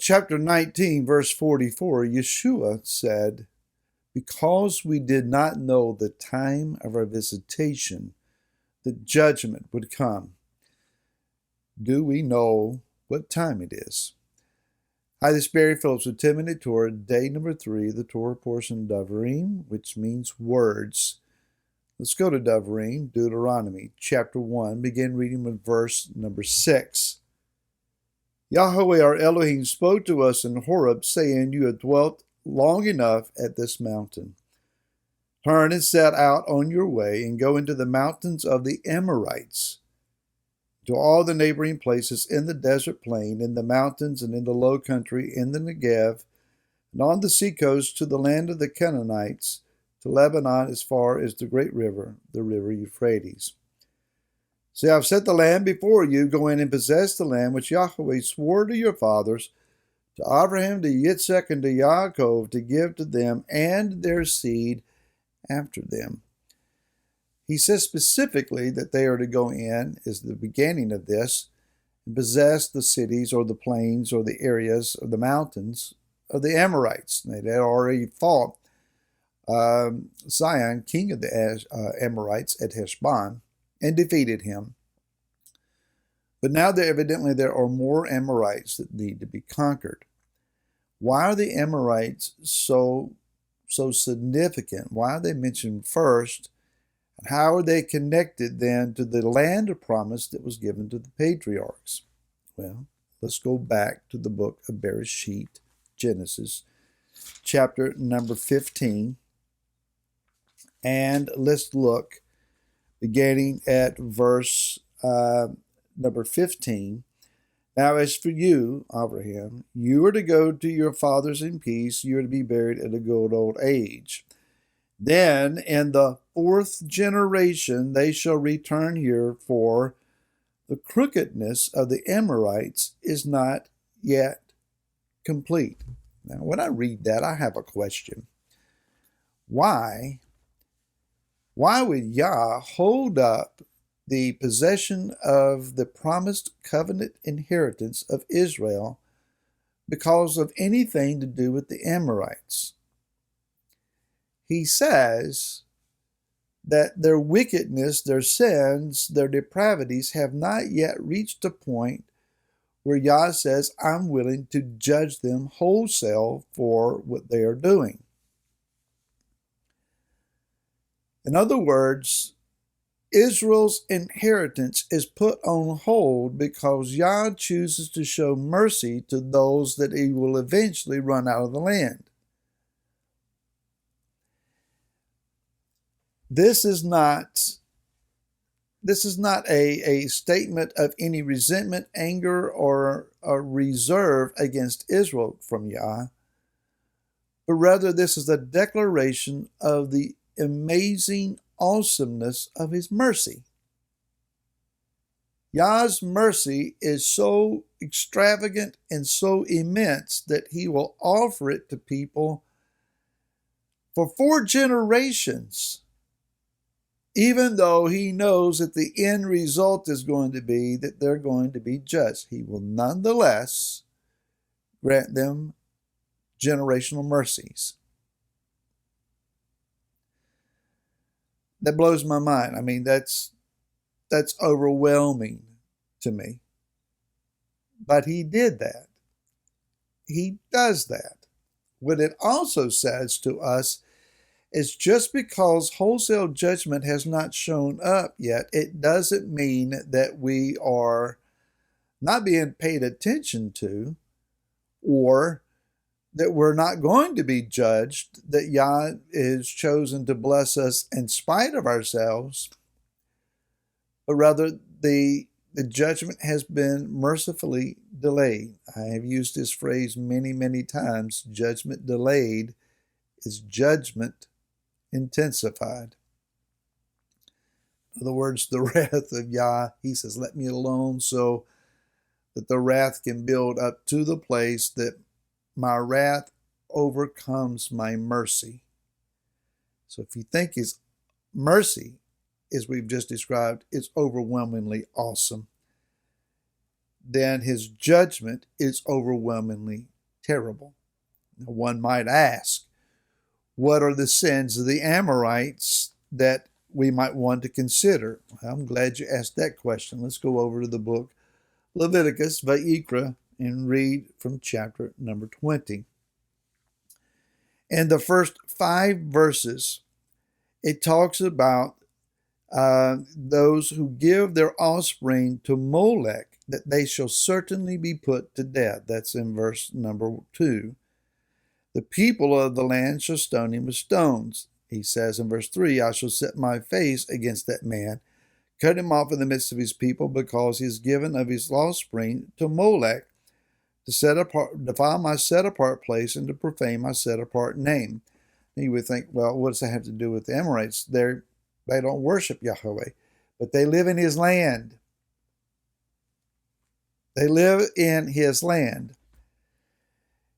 chapter 19, verse 44, Yeshua said, because we did not know the time of our visitation, the judgment would come. Do we know what time it is? Hi, this is Barry Phillips with 10-Minute Torah, day number 3, the Torah portion Devarim, which means words. Let's go to Devarim, Deuteronomy, chapter 1, begin reading with verse number 6. Yahweh our Elohim spoke to us in Horeb, saying, you have dwelt long enough at this mountain. Turn and set out on your way, and go into the mountains of the Amorites, to all the neighboring places in the desert plain, in the mountains, and in the low country, in the Negev, and on the seacoast, to the land of the Canaanites, to Lebanon as far as the great river, the river Euphrates. See, I've set the land before you. Go in and possess the land which Yahweh swore to your fathers, to Abraham, to Yitzchak, and to Yaakov, to give to them and their seed after them. He says specifically that they are to go in, is the beginning of this, and possess the cities or the plains or the areas or the mountains of the Amorites. They had already fought Sihon, king of the Amorites, at Heshbon, and defeated him. But now evidently there are more Amorites that need to be conquered. Why are the Amorites so significant? Why are they mentioned first? And how are they connected then to the land of promise that was given to the patriarchs? Well, let's go back to the book of Bereshit, Genesis, chapter number 15. And let's look beginning at verse number 15. Now, as for you, Abraham, you are to go to your fathers in peace. You are to be buried at a good old age. Then, in the 4th generation, they shall return here, for the crookedness of the Amorites is not yet complete. Now, when I read that, I have a question. Why would Yah hold up the possession of the promised covenant inheritance of Israel because of anything to do with the Amorites? He says that their wickedness, their sins, their depravities have not yet reached a point where Yah says, I'm willing to judge them wholesale for what they are doing. In other words, Israel's inheritance is put on hold because Yah chooses to show mercy to those that he will eventually run out of the land. This is not a statement of any resentment, anger, or a reserve against Israel from Yah, but rather this is a declaration of the amazing awesomeness of his mercy. Yah's mercy is so extravagant and so immense that he will offer it to people for 4 generations, even though he knows that the end result is going to be that they're going to be judged. He will nonetheless grant them generational mercies. That blows my mind. I mean, that's overwhelming to me. But he did that. He does that. What it also says to us is just because wholesale judgment has not shown up yet, it doesn't mean that we are not being paid attention to, or that we're not going to be judged, that Yah is chosen to bless us in spite of ourselves, but rather the judgment has been mercifully delayed. I have used this phrase many, many times. Judgment delayed is judgment intensified. In other words, the wrath of Yah, he says, let me alone so that the wrath can build up to the place that my wrath overcomes my mercy. So if you think his mercy, as we've just described, is overwhelmingly awesome, then his judgment is overwhelmingly terrible. Now, one might ask, what are the sins of the Amorites that we might want to consider? I'm glad you asked that question. Let's go over to the book Leviticus, Vayikra, and read from chapter number 20. In the first 5 verses, it talks about those who give their offspring to Molech, that they shall certainly be put to death. That's in verse number 2. The people of the land shall stone him with stones. He says in verse 3, I shall set my face against that man, cut him off in the midst of his people, because he has given of his offspring to Molech, to defile my set-apart place and to profane my set-apart name. And you would think, well, what does that have to do with the Amorites? They don't worship Yahweh, but they live in his land. They live in his land.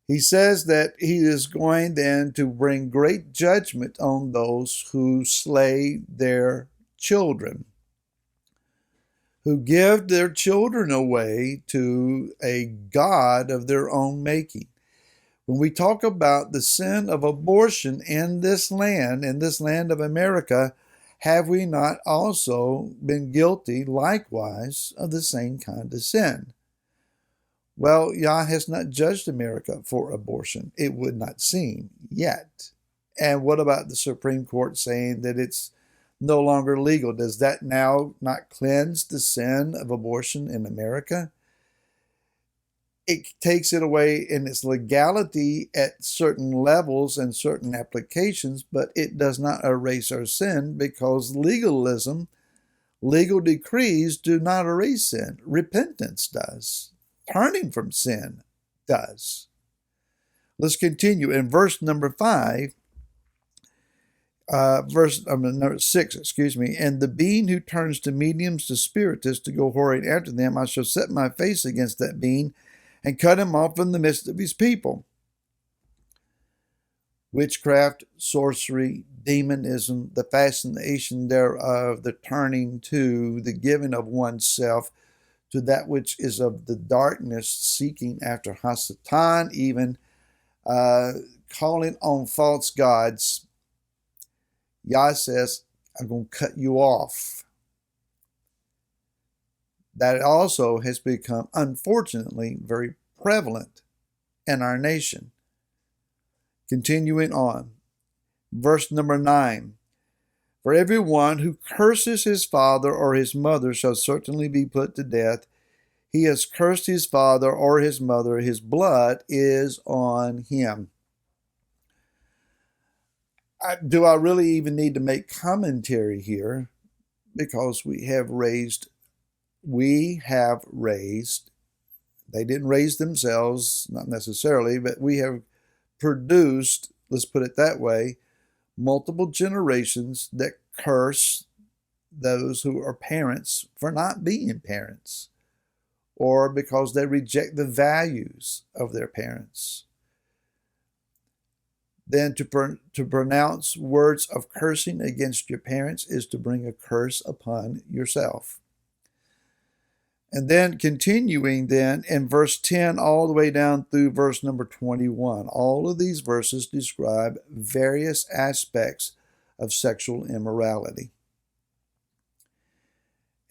He says that he is going then to bring great judgment on those who slay their children, who give their children away to a god of their own making. When we talk about the sin of abortion in this land of America, have we not also been guilty likewise of the same kind of sin? Well, Yah has not judged America for abortion. It would not seem yet. And what about the Supreme Court saying that it's no longer legal? Does that now not cleanse the sin of abortion in America? It takes it away in its legality at certain levels and certain applications, but it does not erase our sin, because legalism, legal decrees do not erase sin. Repentance does. Turning from sin does. Let's continue in verse number 5. Verse number 6, and the being who turns to mediums, to spiritists, to go whoring after them, I shall set my face against that being and cut him off in the midst of his people. Witchcraft, sorcery, demonism, the fascination thereof, the turning to, the giving of oneself to that which is of the darkness, seeking after Hasatan, even calling on false gods. Yah says, I'm going to cut you off. That also has become, unfortunately, very prevalent in our nation. Continuing on, verse number 9. For everyone who curses his father or his mother shall certainly be put to death. He has cursed his father or his mother. His blood is on him. Do I really even need to make commentary here? Because we have raised, they didn't raise themselves, not necessarily, but we have produced, let's put it that way, multiple generations that curse those who are parents for not being parents, or because they reject the values of their parents. Then to pronounce words of cursing against your parents is to bring a curse upon yourself. And then continuing then in verse 10 all the way down through verse number 21, all of these verses describe various aspects of sexual immorality.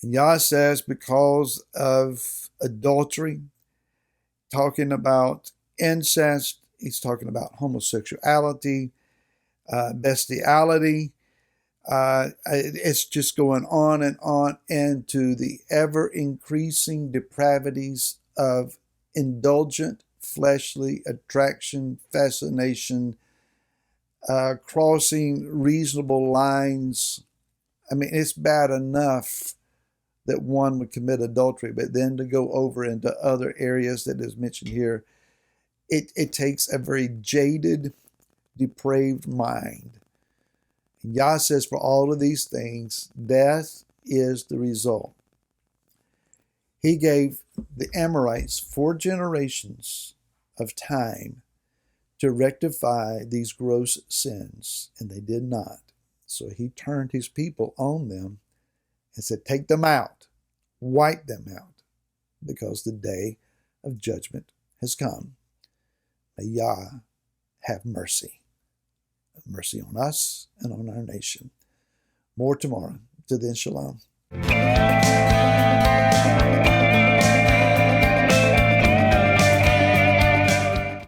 And Yah says, because of adultery, talking about incest, he's talking about homosexuality, bestiality. It's just going on and on into the ever-increasing depravities of indulgent fleshly attraction, fascination, crossing reasonable lines. I mean, it's bad enough that one would commit adultery, but then to go over into other areas that is mentioned here, it takes a very jaded, depraved mind. And Yah says for all of these things, death is the result. He gave the Amorites 4 generations of time to rectify these gross sins, and they did not. So he turned his people on them and said, take them out, wipe them out, because the day of judgment has come. May Yah have mercy. Mercy on us and on our nation. More tomorrow. Till then, shalom.